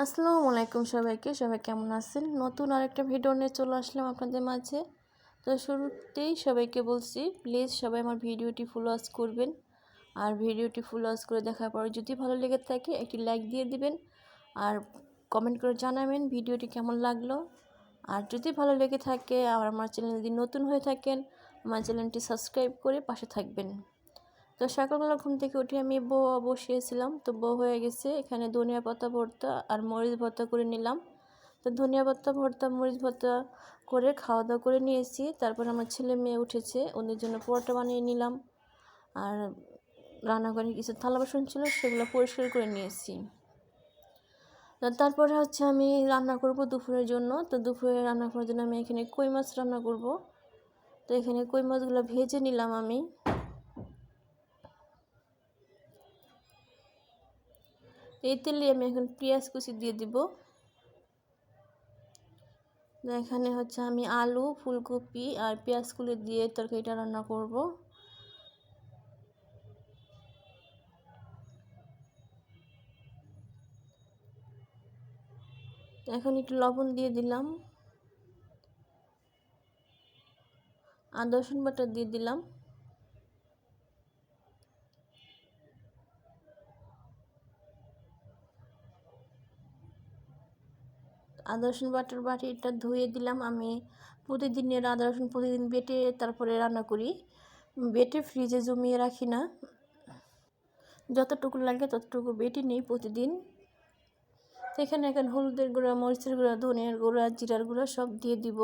আসসালামু আলাইকুম সবাইকে। সবাই কেমন আছেন? নতুন আরেকটা ভিডিও নিয়ে চলে আসলাম আপনাদের মাঝে। তো শুরুতেই সবাইকে বলছি, প্লিজ সবাই আমার ভিডিওটি ফুল ওয়াচ করবেন। আর ভিডিওটি ফুল ওয়াচ করে দেখার পরে যদি ভালো লেগে থাকে একটি লাইক দিয়ে দিবেন, আর কমেন্ট করে জানাবেন ভিডিওটি কেমন লাগলো। আর যদি ভালো লেগে থাকে আর আমার চ্যানেল যদি নতুন হয়ে থাকেন, আমার চ্যানেলটি সাবস্ক্রাইব করে পাশে থাকবেন। তো সকালবেলা ঘুম থেকে উঠে আমি বসিয়েছিলাম, তো হয়ে গেছে। এখানে ধনিয়া পাতা ভর্তা আর মরিচ ভর্তা করে নিলাম। তো ধনিয়া পাতা ভর্তা মরিচ ভর্তা করে খাওয়া দাওয়া করে নিয়েছি। তারপর আমার ছেলে মেয়ে উঠেছে, ওদের জন্য পরোটা বানিয়ে নিলাম। আর রান্নাঘরে কিছু থালা বাসন ছিল, সেগুলো পরিষ্কার করে নিয়েছি। তারপরে আমি রান্না করব দুপুরের জন্য। তো দুপুরে রান্না করার জন্য আমি এখানে কই মাছ রান্না করব। তো এখানে কই মাছগুলো ভেজে নিলাম আমি। এই তেলে আমি এখন পেঁয়াজ কুচি দিয়ে দিব। এখানে আমি আলু, ফুলকপি আর পেঁয়াজ কুচি দিয়ে তরকারিটা রান্না করব। এখন একটু লবণ দিয়ে দিলাম, আদা রসুন বাটা দিয়ে দিলাম। আদা রসুন বাটিটা ধুয়ে দিলাম। আমি প্রতিদিনের আদা রসুন প্রতিদিন বেটে তারপরে রান্না করি, বেটে ফ্রিজে জমিয়ে রাখি না। যতটুকু লাগে ততটুকু বেটে নিই প্রতিদিন। এখানে এখন হলুদের গুঁড়া, মরিচের গুঁড়া, ধনিয়ার গুঁড়া, জিরার গুঁড়া সব দিয়ে দিব।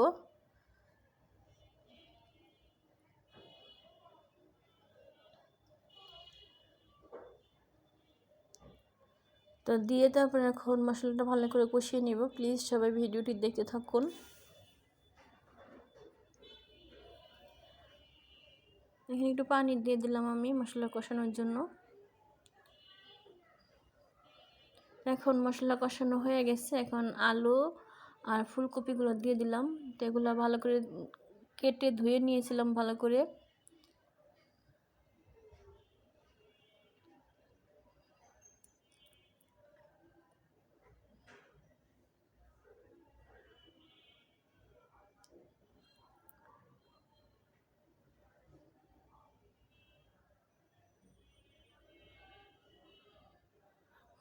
তো দিয়ে তারপরে এখন মশলাটা ভালো করে কষিয়ে নেব। প্লিজ সবাই ভিডিওটি দেখতে থাকুন। এখানে একটু পানি দিয়ে দিলাম আমি মশলা কষানোর জন্য। এখন মশলা কষানো হয়ে গেছে, এখন আলু আর ফুলকপিগুলো দিয়ে দিলাম। তো এগুলো ভালো করে কেটে ধুয়ে নিয়েছিলাম ভালো করে।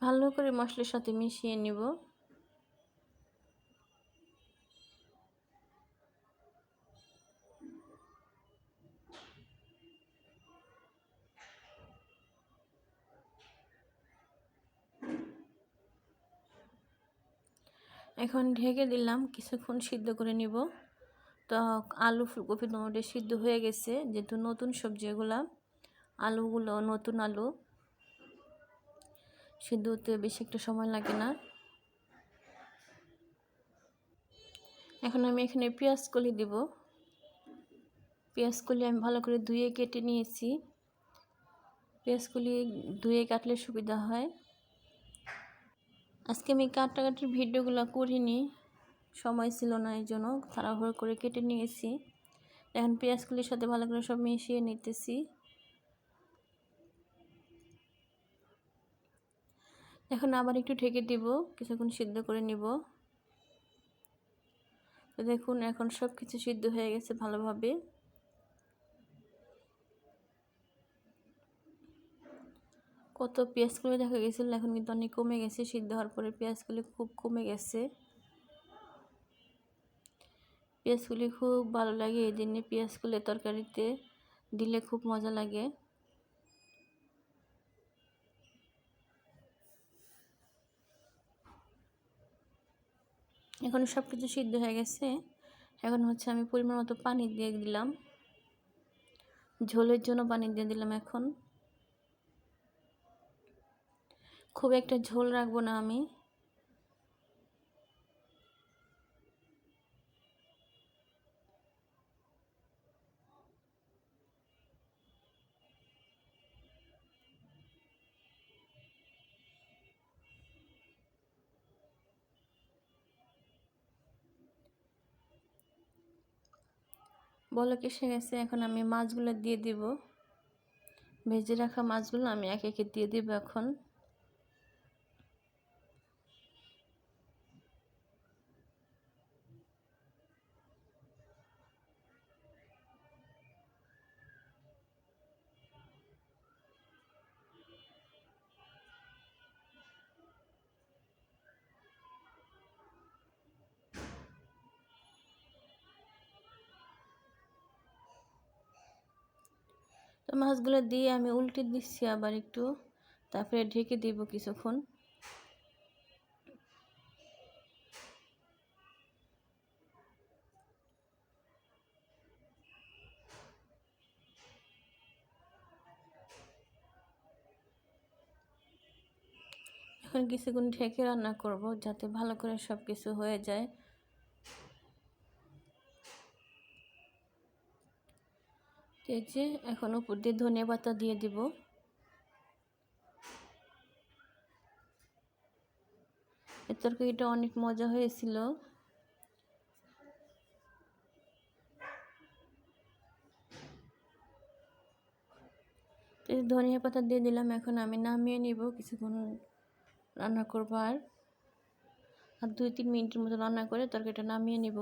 ভালো করে মশলার সাথে মিশিয়ে নিব। এখন ঢেকে দিলাম, কিছুক্ষণ সিদ্ধ করে নিব। তো আলু ফুলকপি টমেটো সিদ্ধ হয়ে গেছে, যেহেতু নতুন সবজি এগুলা, আলুগুলো নতুন আলু, সিদ্ধ হতে বেশি একটা সময় লাগে না। এখন আমি এখানে পেঁয়াজ কলি দিব। পেঁয়াজ কলি আমি ভালো করে ধুয়ে কেটে নিয়েছি। পেঁয়াজ কলি ধুয়ে কাটলে সুবিধা হয়। আজকে আমি কাটাকাটির ভিডিওগুলো করিনি, সময় ছিল না, এই জন্য তাড়াহুড়ো করে কেটে নিয়েছি। এখন পেঁয়াজগুলির সাথে ভালো করে সব মিশিয়ে নিতেছি। এখন আবার একটু ঢেকে দিব, কিছুক্ষণ সিদ্ধ করে নিব। তো দেখুন এখন সব কিছু সিদ্ধ হয়ে গেছে ভালোভাবে। কত পেঁয়াজগুলি দেখা গেছিল, এখন কিন্তু অনেক কমে গেছে। সিদ্ধ হওয়ার পরে পেঁয়াজগুলি খুব কমে গেছে। পেঁয়াজগুলি খুব ভালো লাগে, এই জন্যে পেঁয়াজগুলি তরকারিতে দিলে খুব মজা লাগে। এখন সব কিছু সিদ্ধ হয়ে গেছে। এখন আমি পরিমাণ মতো পানি দিয়ে দিলাম, ঝোলের জন্য পানি দিয়ে দিলাম। এখন খুব একটা ঝোল রাখবো না আমি। বলক এসে গেছে, এখন আমি মাছগুলো দিয়ে দিব। ভেজে রাখা মাছগুলো আমি একে একে দিয়ে দিব এখন। মাছগুলো দিয়ে আমি উল্টে দিচ্ছি আবার একটু, তারপরে ঢেকে দিব কিছুক্ষণ। এখন কিছুক্ষণ ঢেকে রান্না করব যাতে ভালো করে সব কিছু হয়ে যায়। এই যে এখন উপর দিয়ে ধনিয়া পাতা দিয়ে দিব। এই তরকারিটা অনেক মজা হয়েছিল। ধনিয়া পাতা দিয়ে দিলাম, এখন আমি নামিয়ে নিব। কিছুক্ষণ রান্না করবো আর 2-3 মিনিটের মতো রান্না করে তরকারিটা নামিয়ে নিব।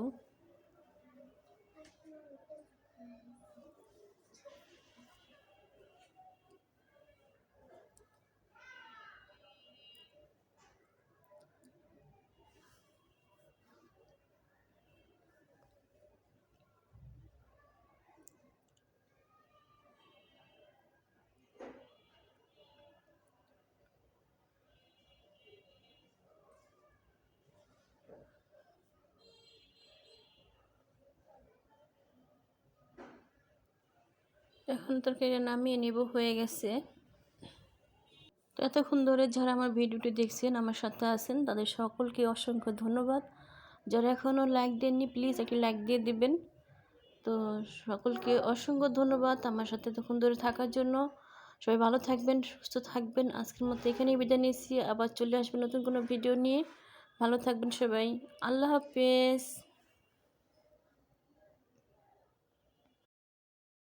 এখন তরকারিটা নামিয়ে নিব, হয়ে গেছে। তো এতক্ষণ ধরে যারা আমার ভিডিওটি দেখছেন, আমার সাথে আছেন, তাদের সকলকে অসংখ্য ধন্যবাদ। যারা এখনও লাইক দেননি প্লিজ একটি লাইক দিয়ে দিবেন। তো সকলকে অসংখ্য ধন্যবাদ আমার সাথে এতক্ষণ ধরে থাকার জন্য। সবাই ভালো থাকবেন, সুস্থ থাকবেন। আজকের মতো এখানেই বিদায় নিচ্ছি, আবার চলে আসবেন নতুন কোনো ভিডিও নিয়ে। ভালো থাকবেন সবাই, আল্লাহ হাফেজ।